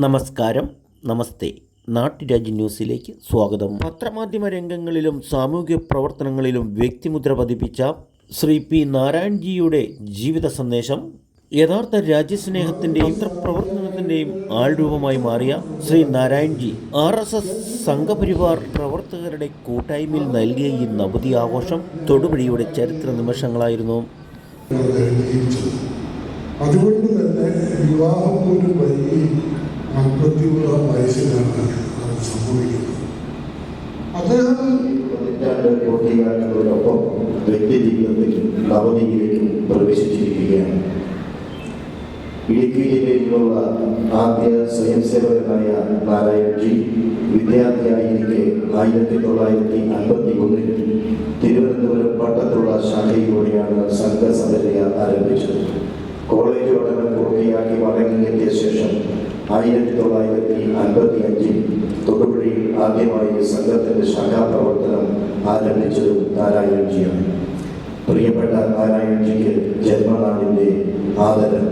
നമസ്കാരം, നമസ്തേ. നാട്ടുരാജ്യ ന്യൂസിലേക്ക് സ്വാഗതം. പത്രമാധ്യമ രംഗങ്ങളിലും സാമൂഹിക പ്രവർത്തനങ്ങളിലും വ്യക്തിമുദ്ര പതിപ്പിച്ച ശ്രീ പി നാരായൺജിയുടെ ജീവിത സന്ദേശം യഥാർത്ഥ രാജ്യസ്നേഹത്തിൻ്റെയും പത്രപ്രവർത്തനത്തിൻ്റെയും ആൾരൂപമായി മാറിയ ശ്രീ നാരായൺജി RSS സംഘപരിവാർ പ്രവർത്തകരുടെ കൂട്ടായ്മയിൽ നൽകിയ ഈ നവതി ആഘോഷം തൊടുപുഴയുടെ ചരിത്ര നിമിഷങ്ങളായിരുന്നു. അതുകൊണ്ട് തന്നെ വിവാഹം പോലും വൈകി 41 വയസ്സിലാണ് അത് സംഭവിക്കുന്നത്. അദ്ദേഹം പൂർത്തിയാക്കുന്നതിനൊപ്പം വ്യക്തി ജീവിതത്തിൽ നവതിയിലേക്ക് പ്രവേശിച്ചിരിക്കുകയാണ്. ഇടുക്കി ജില്ലയിൽ നിന്നുള്ള ആദ്യ സ്വയം സേവകനായ നാരായൺജി വിദ്യാർത്ഥിയായിരിക്കെ 1951 തിരുവനന്തപുരം പട്ടത്തുള്ള ശാഖയിലൂടെയാണ് സംഘസമരയ ആരംഭിച്ചത്. കോളേജ് പഠനം പൂർത്തിയാക്കി മടങ്ങിയെത്തിയ ശേഷം 1955 തൊടുപുഴയിൽ ആദ്യമായി സംഘത്തിന്റെ ശാഖാപ്രവർത്തനം ആരംഭിച്ചതും നാരായൺജിയാണ്. പ്രിയപ്പെട്ട നാരായൺജിക്ക് ജന്മനാടിന്റെ ആദരം.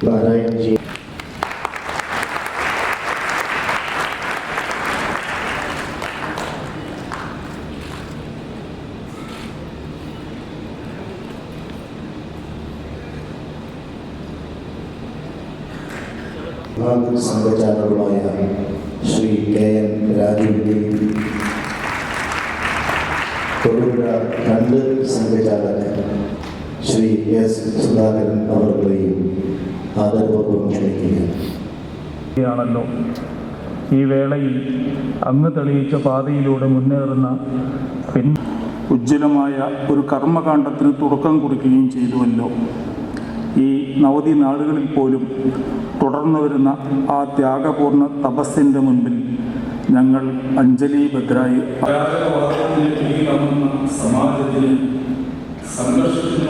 നാരായൺജി സംഘചാലകമായ ശ്രീ KN രാജുവിൻ്റെയും തൊടുപുഴ 2 സംഘചാലകൻ ശ്രീ S സുധാകരൻ അവരുടെയും ആദരപൂർവ്വം ക്ഷണിക്കുകയാണല്ലോ. ഈ വേളയിൽ അങ്ങ് തെളിയിച്ച പാതയിലൂടെ മുന്നേറുന്ന ഉജ്ജ്വലമായ ഒരു കർമ്മകാണ്ഡത്തിന് തുടക്കം കുറിക്കുകയും ചെയ്തുവല്ലോ. ഈ നവതി നാടുകളിൽ പോലും തുടർന്നു വരുന്ന ആ ത്യാഗപൂർണ്ണ തപസ്സിൻ്റെ മുൻപിൽ ഞങ്ങൾ അഞ്ജലിബദ്ധരായി. സമാജത്തിന് സംഘർഷത്തിന്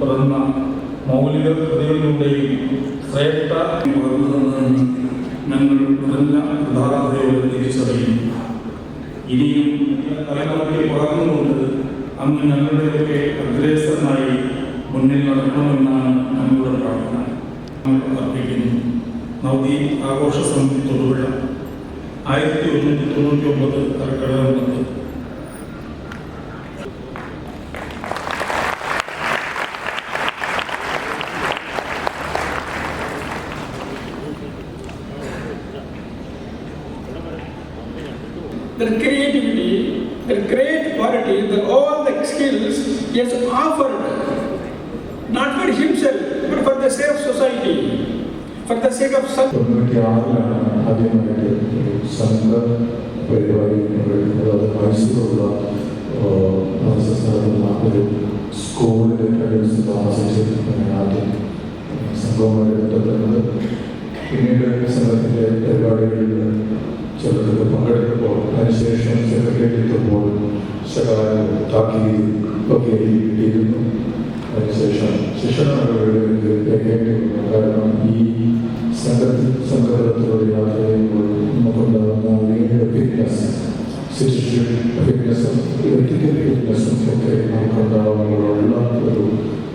പിറന്ന മൗലിക കൃതികളിലൂടെയും ശ്രേഷ്ഠ ഞങ്ങൾ കുറഞ്ഞ യഥാർത്ഥതയോടെ തിരിച്ചറിയുന്നു. ഇനിയും തലമുറയ്ക്ക് പകർന്നുകൊണ്ട് അങ്ങ് ഞങ്ങളുടെയൊക്കെ അഗ്രേസരനായി മുന്നിൽ നടക്കണമെന്നാണ് ഞങ്ങളുടെ പ്രാർത്ഥന. ഞങ്ങൾ അർപ്പിക്കുന്നു. നവതി ആഘോഷ സമിതി തൊടുപുഴ 1999 കർക്കിടകം 10. Their creativity, their great quality, all the skills he has offered, not for himself, but for the sake of society, for the sake of some. 96 ആദ്യമായിട്ട് സംഘ പരിപാടി മൈസൂരുള്ള ഒരു സ്കൂളിൽ താമസിച്ച് ആദ്യം സംഘവുമായി ബന്ധപ്പെടുന്നത്. പിന്നീട് സംഘത്തിൻ്റെ പരിപാടികളിൽ ചിലതിൽ പങ്കെടുക്കുമ്പോൾ അതിനുശേഷം സെക്രട്ടേറിയറ്റ് സഹായം താക്കീത് ഒക്കെ കിട്ടിയിരുന്നു. അതിനുശേഷം ശിക്ഷണ നടപടികളിൽ കേൾക്കേണ്ടി വന്നു. കാരണം ഈ സംഘത്തിലൂടെ യാത്ര ചെയ്യുമ്പോൾ നമുക്കുണ്ടാകുന്ന ഫിറ്റ്നസ്, സിറ്റിസൺഷിപ്പ് ഫിറ്റ്നസും എത്തിക്കൽ ഫിറ്റ്നസും ഒക്കെ നമുക്കുണ്ടാകുമ്പോഴുള്ള ഒരു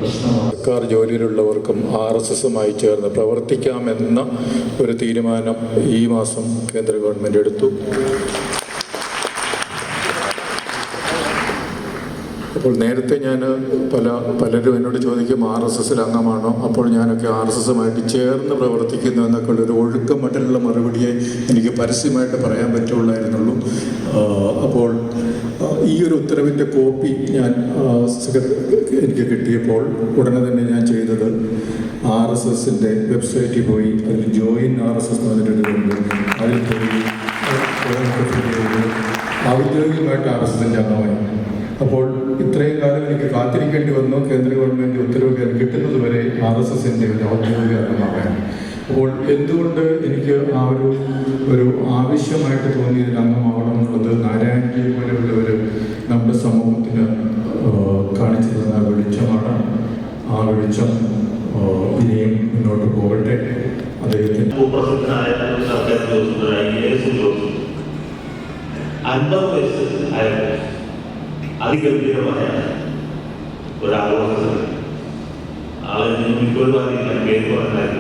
പ്രശ്നമാണ്. സർക്കാർ ജോലിയിലുള്ളവർക്കും RSSുമായി ചേർന്ന് പ്രവർത്തിക്കാമെന്ന ഒരു തീരുമാനം ഈ മാസം കേന്ദ്ര ഗവൺമെൻറ് എടുത്തു. അപ്പോൾ നേരത്തെ ഞാൻ പലരും എന്നോട് ചോദിക്കും RSSൽ അംഗമാണോ, അപ്പോൾ ഞാനൊക്കെ RSSുമായിട്ട് ചേർന്ന് പ്രവർത്തിക്കുന്നു എന്നൊക്കെ ഉള്ളൊരു ഒഴുക്കമട്ടിലുള്ള മറുപടിയെ എനിക്ക് പരസ്യമായിട്ട് പറയാൻ പറ്റുള്ളായിരുന്നുള്ളൂ. അപ്പോൾ ഈ ഒരു ഉത്തരവിൻ്റെ കോപ്പി എനിക്ക് കിട്ടിയപ്പോൾ ഉടനെ തന്നെ ഞാൻ ചെയ്തത് RSSൻ്റെ വെബ്സൈറ്റിൽ പോയി അതിൽ ജോയിൻ RSS എന്ന് പറഞ്ഞിട്ടുണ്ട്. അതിൽ പോയി ഔദ്യോഗികമായിട്ട് RSSൻ്റെ അംഗമായി. അപ്പോൾ ഇത്രയും കാലം എനിക്ക് കാത്തിരിക്കേണ്ടി വന്നു. കേന്ദ്ര ഗവൺമെൻറ് ഉത്തരവുകൾ കിട്ടുന്നത് വരെ RSSൻ്റെ ഒരു ഔദ്യോഗിക അംഗമാകാൻ. അപ്പോൾ എന്തുകൊണ്ട് എനിക്ക് ആ ഒരു ആവശ്യമായിട്ട് തോന്നിയതിൽ അംഗമാവണം എന്നുള്ളത് നാരായണജിയെ പോലെയുള്ളവർ നമ്മുടെ സമൂഹത്തിന് കാണിച്ചു തന്ന വെളിച്ചമാണ്. ആ വെളിച്ചം ഇനിയും മുന്നോട്ട് പോകട്ടെ. അദ്ദേഹത്തിന് 50 വയസ്സ് ആയപ്പോൾ അതിഗംഭീരമായ ഒരാഘോഷത്തിന് ആളുകൾ മിക്കവരും അറിയില്ല, പേര് പറഞ്ഞാൽ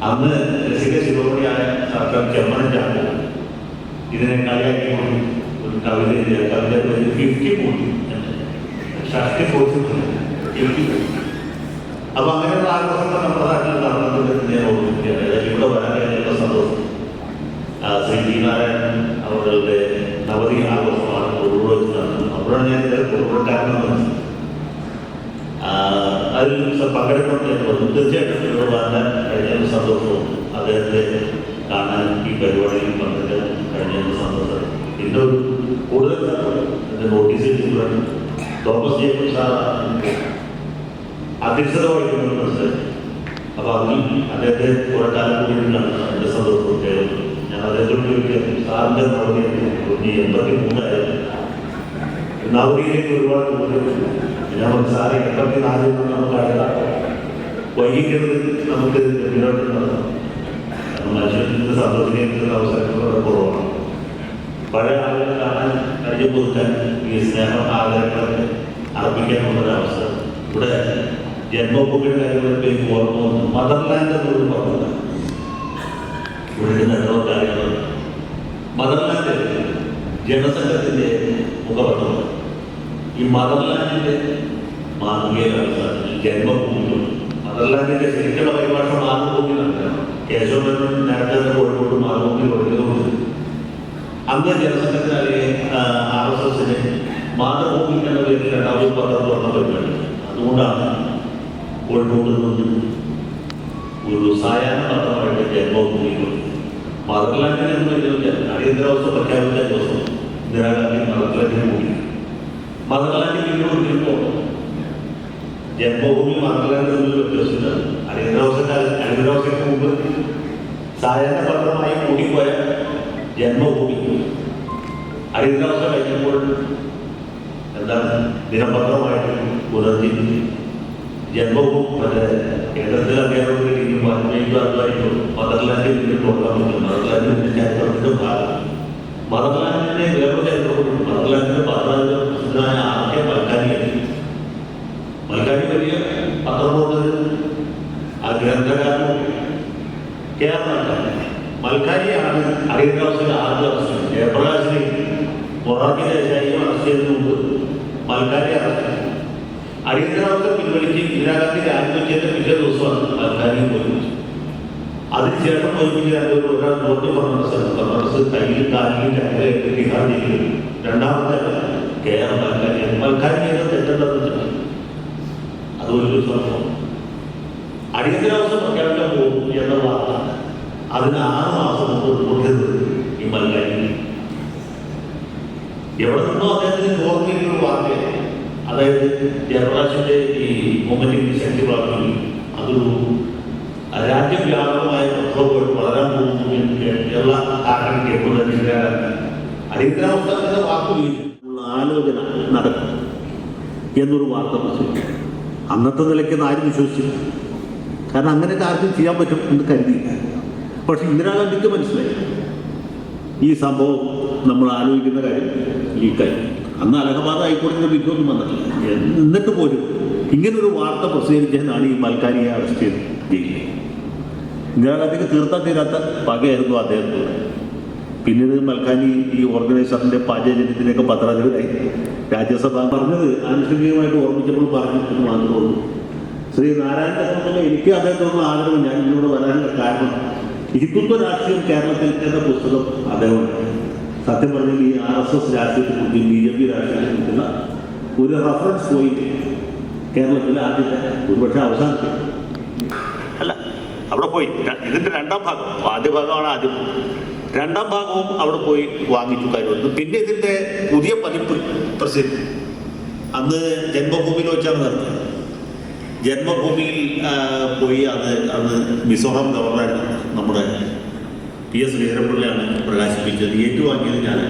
അന്ന് രസിക ശിരോമണിയായ സർക്കാർ ചെമ്മനം ചാമ്പോ ഇതിനെ കളിയാക്കിക്കൊണ്ട് ഒരു കവിത 50 കൂട്ടി ഷഷ്ടി കൊടുത്തിട്ടുണ്ട്. അപ്പൊ അങ്ങനെയുള്ള ആഘോഷങ്ങൾ നമ്മുടെ നാട്ടിൽ നടന്നിട്ടുണ്ട്. ഞാൻ ഓർമ്മിക്കുകയാണ്. ഇവിടെ വരാൻ കഴിഞ്ഞ സന്തോഷം. ശ്രീ പി നാരായണൻ അവരുടെ നവതി ആഘോഷമാണ് തൊടുപുഴ വെച്ച് നടന്നത്. അപ്പോഴാണ് ഞാൻ ഇതിൽ തൊടുപുഴക്കാരനെന്ന് അതിൽ പങ്കെടുക്കണം. തീർച്ചയായിട്ടും ഇവിടെ വരാൻ കഴിഞ്ഞ സന്തോഷവും അദ്ദേഹത്തെ കാണാൻ ഈ പരിപാടിയിൽ പങ്കെടുക്കാൻ കഴിഞ്ഞ സന്തോഷം. പിന്നെ ഒരു കൂടുതൽ എൻ്റെ നോട്ടീസ് ചെയ്തിട്ടുണ്ട്. തോമസ് ജേക്കബ് സാർ അധ്യക്ഷത വഹിക്കുന്നത് മനസ്സിലായി. അപ്പോൾ അതിൽ അദ്ദേഹത്തെ കുറെ കാലം കൂടിയിട്ടാണ് എൻ്റെ സന്തോഷം. ഞാൻ അദ്ദേഹത്തോട് ചോദിക്കാം, സാറിൻ്റെ നവതി 83 നവതിയിലേക്ക് ഒരുപാട് ഞാൻ സാറെ 84 നമുക്ക് അറിയാം. വൈകിക്കുന്നത് നമുക്ക് പിന്നോട്ടുണ്ടാകും. മനുഷ്യർക്ക് സന്തോഷിക്കുന്ന അവസരങ്ങൾ കുറവാണ്. പഴയ ആളുകളെ കാണാൻ കഴിഞ്ഞു കൊടുക്കാൻ ഈ സ്നേഹം ആദരങ്ങളൊക്കെ അർപ്പിക്കാനുള്ളൊരവസരം. ഇവിടെ ജന്മഭൂമിയുടെ കാര്യങ്ങളൊക്കെ ഓർമ്മ വന്നു. മദർലാൻഡ് എന്നൊരു പറഞ്ഞത് വീടിൻ്റെ കാര്യങ്ങൾ. മദർലാൻഡ് ജനസംഘത്തിൻ്റെ മുഖപത്രമാണ്. ഈ മദർലാൻഡിൻ്റെ മാതൃകയിലാണ് ജന്മഭൂമി. മദർലാൻഡിൻ്റെ ശരിക്കുള്ള പരിഭാഷ മാതൃഭൂമിയിലാണ്. കേശവമേനോൻ നേരത്തെ കോഴിക്കോട് മാതൃഭൂമി കൊടുക്കുന്നതുകൊണ്ട് അന്ന് ജനസംഘത്തിനാലെ RSSന് മാതൃഭൂമി എന്ന പേരിൽ 2010 വന്ന പരിപാടി. അതുകൊണ്ടാണ് കോഴിക്കോട് നിന്ന് ഒരു സായാഹ്ന പത്രമായിട്ട് ജന്മഭൂമി മദർലാൻഡിനെ അടിയന്തരാവസ്ഥ പ്രഖ്യാപിച്ച ദിവസം ഇന്ദിരാഗാന്ധി മദർലാൻഡിന് കൂടി. മദർലാൻഡിൽ വീണ്ടും ജന്മഭൂമി മദർലാൻഡ് എന്നൊരു വ്യത്യാസമില്ല. അടിയന്തരാവസ്ഥയ്ക്ക് മുമ്പ് സായാഹ്ന പത്രമായി കൂടിപ്പോയ ജന്മഭൂമി അടിയന്തരാവസ്ഥ കഴിഞ്ഞപ്പോൾ എന്താണ് ദിനപത്രമായിട്ട് പുലർത്തി ജന്മഭൂമി കേന്ദ്രത്തിൽ അദ്ദേഹം വാജ്പേയിക്കും മദർലാൻഡിൽ വീണ്ടും തുടങ്ങാൻ പറ്റും. മദർലാൻഡിന്റെ ചരിത്രത്തിന്റെ ഭാഗം മദർലാൻഡിന്റെ വേറെ ചരിത്രമുണ്ട്. മദർലാൻഡിന്റെ പ്രസിദ്ധനായ ആദ്യ മൽക്കാരി വലിയ പത്രമുണ്ട്. ആ ഗ്രന്ഥകാരൻ കേരളമാണ്. മൽക്കാരിയാണ് അടിയന്തരാവസ്ഥയിൽ ആദ്യ അറസ്റ്റ്. ജയപ്രകാശിനെ മൊറാർജി ദേശായി അറസ്റ്റ് ചെയ്തതിന് മുമ്പ് മൽക്കാരി അറസ്റ്റ്. അടിയന്തരാവസ്ഥ പിൻവലിച്ച് ഇന്ദിരാഗാന്ധി രാജിവെച്ചതിന്റെ പിറ്റേ ദിവസമാണ് മൽക്കാരിയും പോയി. അതിനുശേഷം ഒരാൾ നോട്ട് ഫെർണാണ്ടസ് കയ്യിൽ കാലിലും ചങ്ങലയിട്ട് ബീഹാർ ജയിലിൽ. രണ്ടാമത്തെ KR മൽക്കാരി ചെയ്ത തെറ്റുണ്ടെന്ന് അത് ഒരു സംഭവം. അടിയന്തരാവസ്ഥ പ്രഖ്യാപിക്കാൻ പോകും എന്ന വാർത്ത അതിന് 6 മാസം മുമ്പ് റിപ്പോർട്ട് ഈ മൽക്കാരി എവിടെ നിന്നോ അദ്ദേഹത്തിന് ഓർമ്മയിലുള്ള വാർത്തയാണ്. അതായത് ജയപ്രകാശിന്റെ ഈ മൊമെന്റിംഗ് ശക്തി പ്രാപ്തി അതൊരു രാജ്യവ്യാപകമായ പ്രക്ഷോഭം വളരാൻ പോകുന്നു കേരള കാരണം കേൾക്കുന്ന അടിയന്തരാവസ്ഥ വാക്കുള്ള ആലോചന നടക്കും എന്നൊരു വാർത്ത പ്രചരിച്ചു. അന്നത്തെ നിലയ്ക്ക് ആരും വിശ്വസിച്ചില്ല. കാരണം അങ്ങനെയൊക്കെ ആർക്കും ചെയ്യാൻ പറ്റും എന്ന് കരുതിയില്ല. പക്ഷെ ഇന്ദിരാഗാന്ധിക്ക് മനസ്സിലായി ഈ സംഭവം നമ്മൾ ആലോചിക്കുന്ന കാര്യം ലീക്കായി. അന്ന് അലഹബാദ് ഹൈക്കോടതിയുടെ വിധിയൊന്നും വന്നിട്ടില്ല. എന്നിട്ട് പോലും ഇങ്ങനൊരു വാർത്ത പ്രസിദ്ധീകരിച്ചതിനാണ് ഈ മൽക്കാരിയെ അറസ്റ്റ് ചെയ്ത് ജയിലിൽ. ഇന്ദിരാഗാന്ധിക്ക് തീർത്താൻ തീരാത്ത പകയായിരുന്നു അദ്ദേഹത്തോട്. പിന്നീട് മൽക്കാനി ഈ ഓർഗനൈസറിൻ്റെ പാചകജന്യത്തിൻ്റെയൊക്കെ പത്രാധിപരായി. രാജ്യസഭ പറഞ്ഞത് ആനുഷ്ഠികമായിട്ട് ഓർമ്മിച്ചപ്പോൾ പറഞ്ഞിട്ട് മാത്രമേ ഉള്ളൂ. ശ്രീ നാരായണനെ സംബന്ധിച്ച് എനിക്ക് അദ്ദേഹത്തോടുള്ള ആദരവ്, ഞാൻ ഇതിലൂടെ വരാനുള്ള കാരണം ഹിന്ദുത്വ രാഷ്ട്രീയം കേരളത്തിൽ എന്ന പുസ്തകം അദ്ദേഹമാണ്. സത്യം പറഞ്ഞാൽ ഈ RSS രാഷ്ട്രീയത്തെക്കുറിച്ചും BJP രാഷ്ട്രീയത്തെക്കുറിച്ചുള്ള ഒരു റെഫറൻസ് പോയിന്റ് കേരളത്തിലെ ആദ്യത്തെ, ഒരുപക്ഷെ അവസാനത്തെ അല്ല, അവിടെ പോയി ഇതിൻ്റെ രണ്ടാം ഭാഗം, ആദ്യ ഭാഗമാണ് ആദ്യം, രണ്ടാം ഭാഗവും അവിടെ പോയി വാങ്ങിച്ചു കാര്യമുണ്ട്. പിന്നെ ഇതിൻ്റെ പുതിയ പതിപ്പ് പ്രസിദ്ധി അന്ന് ജന്മഭൂമിയിൽ വെച്ചാണ് നടത്തുന്നത്. ജന്മഭൂമിയിൽ പോയി അന്ന് മിസോറാം ഗവർണറായിരുന്നു നമ്മുടെ PS ശ്രീധരൻപിള്ളയാണ് പ്രകാശിപ്പിച്ചത്, ഏറ്റുവാങ്ങിയത് ഞാൻ.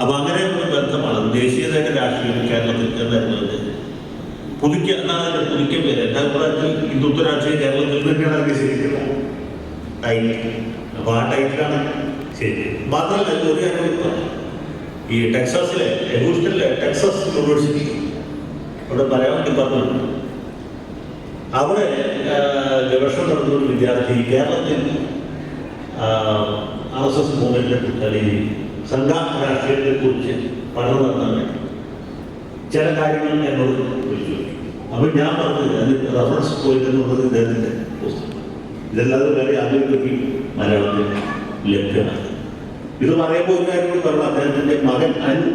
അപ്പോൾ അങ്ങനെ ഒരു ബന്ധമാണ് ദേശീയതയുടെ രാഷ്ട്രീയം കേരളത്തിൽ എന്തായിരുന്നത് പുതുക്കിയ എന്നാണ് പുതുക്കിയ പേര്. എൻ്റെ അഭിപ്രായത്തിൽ ഹിന്ദുത്വ രാഷ്ട്രീയം കേരളത്തിൽ തന്നെയാണ് അംഗീകരിക്കുന്നത് ടൈറ്റിൽ. അപ്പോൾ ആ ടൈറ്റിലാണ് ശരി. മാത്രമല്ല ഒരു കാര്യം, ഈ ടെക്സാസിലെ ഹൂസ്റ്റണിലെ ടെക്സാസ് യൂണിവേഴ്സിറ്റി അവിടെ മലയാളം ഡിപ്പാർട്ട്മെന്റ്, അവിടെ ഗവേഷണം നടത്തുന്ന ഒരു വിദ്യാർത്ഥി കേരളത്തിൽ RSS മൂവ്മെന്റിനെ കുറിച്ച് അല്ലെങ്കിൽ സംഘ രാഷ്ട്രീയത്തെക്കുറിച്ച് പഠനം നടത്താൻ വേണ്ടി ചില കാര്യങ്ങൾ എന്നോട് വിളിച്ചു. അപ്പോൾ ഞാൻ പറഞ്ഞത് അതിന് റെഫറൻസ് പോയിന്റ് എന്ന് പറഞ്ഞത് ഇദ്ദേഹത്തിൻ്റെ പുസ്തകം. ഇതല്ലാതെ വേറെ യാതൊരു മലയാളത്തിൽ ലഭ്യമാണ്. ഇത് പറയുമ്പോൾ ഒരു കാര്യം കൂടി പറഞ്ഞു, അദ്ദേഹത്തിൻ്റെ മകൻ അനു,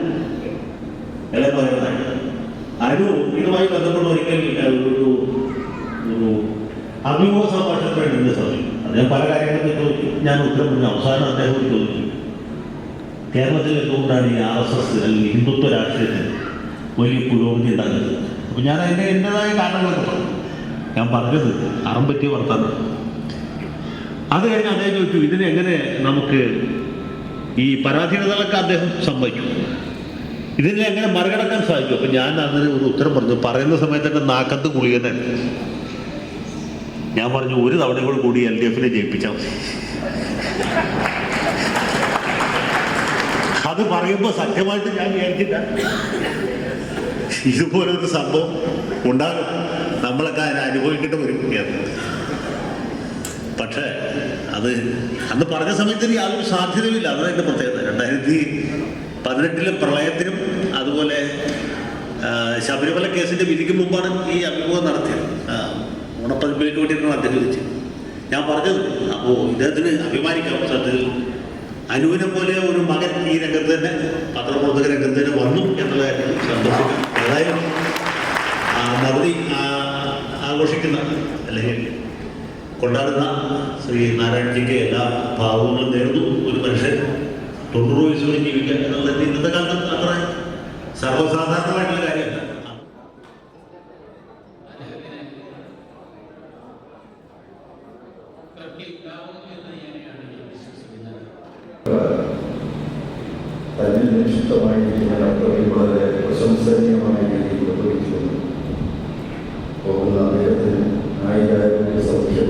ഇളയ മകനാണ് അനു, ഇതുമായി ബന്ധപ്പെട്ട് ഒരിക്കൽ ഒരു അഭിമുഖ സംഭാഷണം വേണ്ടി സമയം അദ്ദേഹം പല കാര്യങ്ങളൊക്കെ ചോദിച്ചു. ഞാൻ ഉത്തരം പറഞ്ഞു. അവസാനം അദ്ദേഹം ചോദിച്ചു, കേരളത്തിൽ എന്തുകൊണ്ടാണ് ഈ RSS അല്ലെങ്കിൽ ഹിന്ദുത്വ രാഷ്ട്രീയത്തിന് വലിയ പുരോഗതി ഉണ്ടാകുന്നത്? അപ്പം ഞാൻ എൻ്റെതായ കാരണങ്ങളൊക്കെ പറഞ്ഞു. ഞാൻ പറഞ്ഞത് അറം പറ്റിയ വർത്താനം. അത് കഴിഞ്ഞ് അദ്ദേഹം ചോദിച്ചു, ഇതിനെങ്ങനെ നമുക്ക് ഈ പരാധീനതകളൊക്കെ അദ്ദേഹം സമ്മതിച്ചു, ഇതിനെ എങ്ങനെ മറികടക്കാൻ സാധിക്കും? അപ്പം ഞാൻ അതിന് ഒരു ഉത്തരം പറഞ്ഞു. പറയുന്ന സമയത്ത് എൻ്റെ നാക്കത്ത് ഗുളികനാണ്. ഞാൻ പറഞ്ഞു, ഒരു തവണകൾ കൂടി LDFനെ ജയിപ്പിച്ചാൽ മതി. അത് പറയുമ്പോൾ സത്യമായിട്ട് ഞാൻ വിചാരിച്ചില്ല ഇതുപോലൊരു സംഭവം ഉണ്ടാകും, നമ്മളൊക്കെ അതിനെ അനുഭവിക്കേണ്ടി വരും. പക്ഷേ അത് അന്ന് പറഞ്ഞ സമയത്ത് യാതൊരു സാധ്യതയുമില്ല. അതാണ് എൻ്റെ പ്രത്യേകത. 2018 പ്രളയത്തിനും അതുപോലെ ശബരിമല കേസിൻ്റെ വിധിക്ക് മുമ്പാണ് ഈ അഭിമുഖം നടത്തിയത്. ഓണപ്പതിപ്പിലേക്ക് വേണ്ടിയിട്ടാണ് അദ്ദേഹം വിളിച്ചത്. ഞാൻ പറഞ്ഞത്, അപ്പോൾ ഇദ്ദേഹത്തിന് അഭിമാനിക്കാം. സത്യത്തിൽ അനുവിനെ പോലെ ഒരു മകൻ ഈ രംഗത്ത് തന്നെ, പത്രപ്രവർത്തക രംഗത്ത് തന്നെ വന്നു എന്നുള്ള സന്തോഷിക്കാം. ഏതായാലും നവതി ആഘോഷിക്കുന്ന അല്ലെങ്കിൽ കൊണ്ടാടുന്ന ശ്രീ നാരായണജിക്ക് എല്ലാ ഭാവങ്ങളും നേർന്നു. ഒരു മനുഷ്യൻ 90 വയസ്സ് വരെ ജീവിക്കുക എന്നുള്ളത് ഇന്നത്തെ കാലത്ത് അത്ര സർവ്വസാധാരണമായിട്ടുള്ള കാര്യമല്ല. തന്നെ നിക്ഷിപ്തമായി വളരെ പ്രശംസനീയമായ രീതിയിൽ നിർവഹിച്ചു പോകുന്ന അദ്ദേഹത്തിന് ആയിരാരോഗ്യ സൗഖ്യം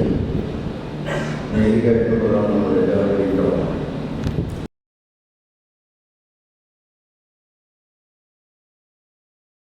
നേരിടായിട്ടുള്ളതാണ് നമ്മുടെ എല്ലാവരുടെയും കടമ.